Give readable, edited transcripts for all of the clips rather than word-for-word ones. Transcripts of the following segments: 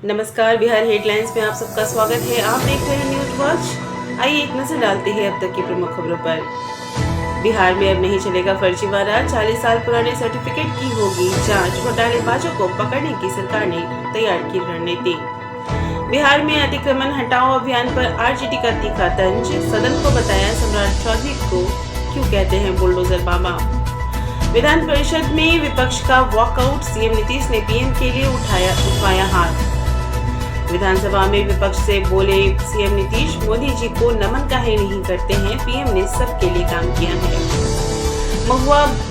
नमस्कार, बिहार हेडलाइंस में आप सबका स्वागत है। आप देख रहे हैं न्यूज वॉच। आइए एक नजर डालते हैं अब तक की प्रमुख खबरों पर। बिहार में अब नहीं चलेगा फर्जीवाड़ा, 40 साल पुराने सर्टिफिकेट की होगी जांच। घोटालेबाजों को पकड़ने की सरकार ने तैयार की रणनीति। बिहार में अतिक्रमण हटाओ अभियान पर आरजेडी का तीखा तंज। सदन को बताया सम्राट चौधरी को क्यों कहते हैं बुलडोजर बाबा। विधान परिषद में विपक्ष का वॉकआउट, सीएम नीतीश ने पीएम के लिए उठाया हाथ। विधानसभा में विपक्ष से बोले सीएम नीतीश, मोदी जी को नमन काहे नहीं करते हैं, पीएम ने सबके लिए काम किया है।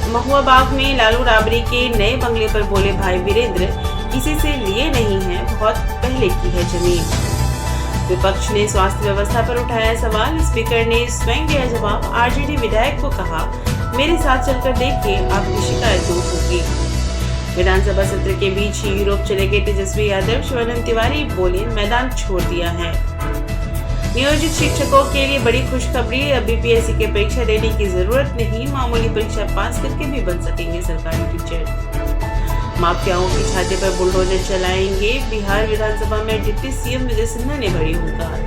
महुआ बाग में लालू राबड़ी के नए बंगले पर बोले भाई वीरेंद्र, किसी से लिए नहीं है, बहुत पहले की है जमीन। विपक्ष ने स्वास्थ्य व्यवस्था पर उठाया सवाल, स्पीकर ने स्वयं दिया जवाब। आरजेडी विधायक को कहा, मेरे साथ चलकर देखिए, आपकी शिकायत दूर होगी। विधानसभा सत्र के बीच ही यूरोप चले गए तेजस्वी यादव। शिवानंद तिवारी बोले, मैदान छोड़ दिया है। नियोजित शिक्षकों के लिए बड़ी खुशखबरी, अब बीपीएससी की परीक्षा देने की जरूरत नहीं, मामूली परीक्षा पास करके भी बन सकेंगे सरकारी टीचर। माफियाओं की छाती पर बुलडोजर चलाएंगे, बिहार विधानसभा में डिप्टी सीएम विजय सिन्हा ने भरी हुंकार।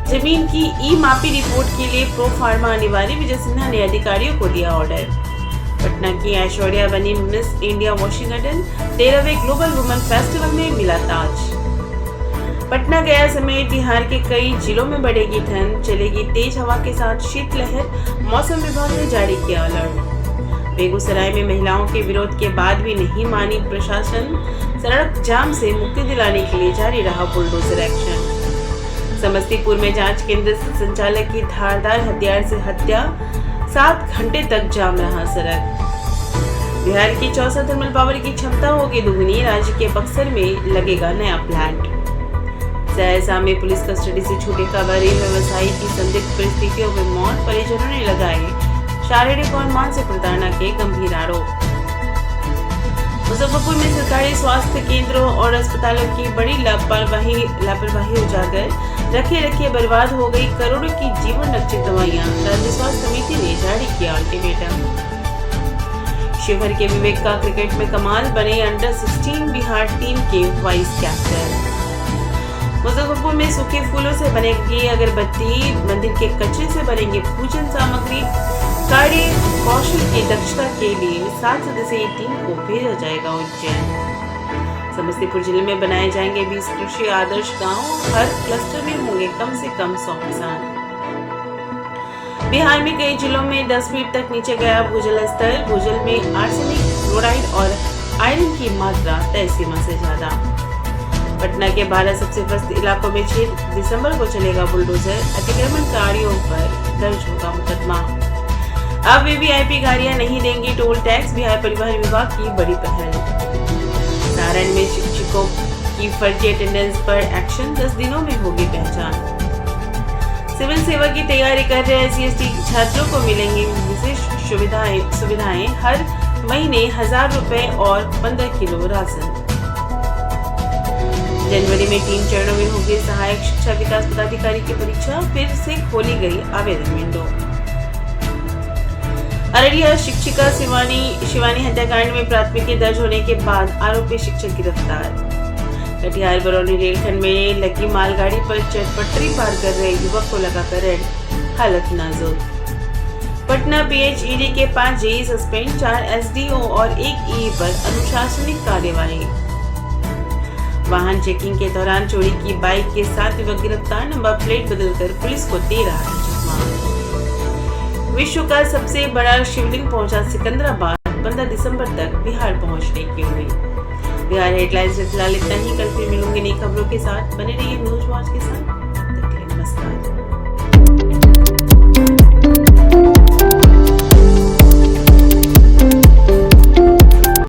जमीन की ई मापी रिपोर्ट के लिए प्रो फार्मा अनिवार्य, विजय सिन्हा ने अधिकारियों को दिया ऑर्डर। पटना की ऐश्वर्या बनी मिस इंडिया वॉशिंगटन, 13वें ग्लोबल वुमेन फेस्टिवल में मिला ताज। पटना गया समेत बिहार के कई जिलों में बढ़ेगी ठंड, चलेगी तेज हवा के साथ शीतलहर, मौसम विभाग ने जारी किया अलर्ट। बेगूसराय में महिलाओं के विरोध के बाद भी नहीं मानी प्रशासन, सड़क जाम से मुक्ति दिलाने के लिए जारी रहा बुलडोजर एक्शन। समस्तीपुर में जांच केंद्र संचालक की धारदार हथियार से हत्या, 7 घंटे तक जाम रहा सड़क। बिहार की 64 थर्मल पावर की क्षमता होगी दुगनी, राज्य के बक्सर में लगेगा नया प्लांट। सहरसा में पुलिस कस्टडी से छूटे काबारी व्यवसायी की संदिग्ध परिस्थितियों में मौत, परिजनों ने लगाए शारीरिक और मानसिक प्रताड़ना के गंभीर आरोप। मुजफ्फरपुर में सरकारी स्वास्थ्य केंद्रों और अस्पतालों की बड़ी लापरवाही उजागर, रखे बर्बाद हो गई करोड़ों की जीवन रक्षक दवाइयां, राज्य स्वास्थ्य समिति ने जारी किया अल्टीमेटम। शिवहर के विवेक का क्रिकेट में कमाल, बने अंडर 16 बिहार टीम के वाइस कैप्टन। मुजफ्फरपुर में सूखे फूलों से बनेगी अगरबत्ती, मंदिर के कचरे से बनेंगे पूजन सामग्री। कार्य कौशल की दक्षता के लिए 7 सदस्यीय टीम को भेजा जाएगा उज्जैन। समस्तीपुर जिले में बनाए जाएंगे 20 कृषि आदर्श गांव, हर क्लस्टर में होंगे कम से कम 100 किसान। बिहार में कई जिलों में 10 फीट तक नीचे गया भूजल स्तर, भूजल में आर्सेनिक, क्लोराइड और आयरन की मात्रा तय सीमा से ज्यादा। पटना के 12 सबसे ग्रस्त इलाकों में 6 दिसंबर को चलेगा बुलडोजर, अतिक्रमणकारियों पर दर्ज होगा मुकदमा। अब वीवीआईपी गाड़ियां नहीं देंगी टोल टैक्स, बिहार परिवहन विभाग की बड़ी पहल। सारण में शिक्षकों की फर्जी अटेंडेंस पर एक्शन, 10 दिनों में होगी पहचान। सिविल सेवा की तैयारी कर रहे SC/ST छात्रों को मिलेंगी विशेष सुविधाएं, हर महीने 1000 रुपए और 15 किलो राशन। जनवरी में 3 चरणों में होगी सहायक शिक्षा विकास पदाधिकारी की परीक्षा, फिर से खोली गई आवेदन विंडो। अररिया शिक्षिका शिवानी हत्याकांड में प्राथमिकी दर्ज होने के बाद आरोपी शिक्षक गिरफ्तार। कटिहार बरौनी रेलखंड में लगी मालगाड़ी पर पटरी पार कर रहे युवक को लगा करंट, हालत नाजुक। पटना PHED के 5 जेई सस्पेंड, 4 SDO और 1 EE पर अनुशासनिक कार्यवाही। वाहन चेकिंग के दौरान चोरी की बाइक के साथ युवक गिरफ्तार, नंबर प्लेट बदलकर पुलिस को दे रहा है चकमा। विश्व का सबसे बड़ा शिवलिंग पहुंचा सिकंदराबाद, 15 दिसंबर तक बिहार पहुंचने की उम्मीद। बिहार हेडलाइंस में फिलहाल इतना ही, कल फिर मिलूंगी नई खबरों के साथ, बने रहिए न्यूज वॉच के साथ।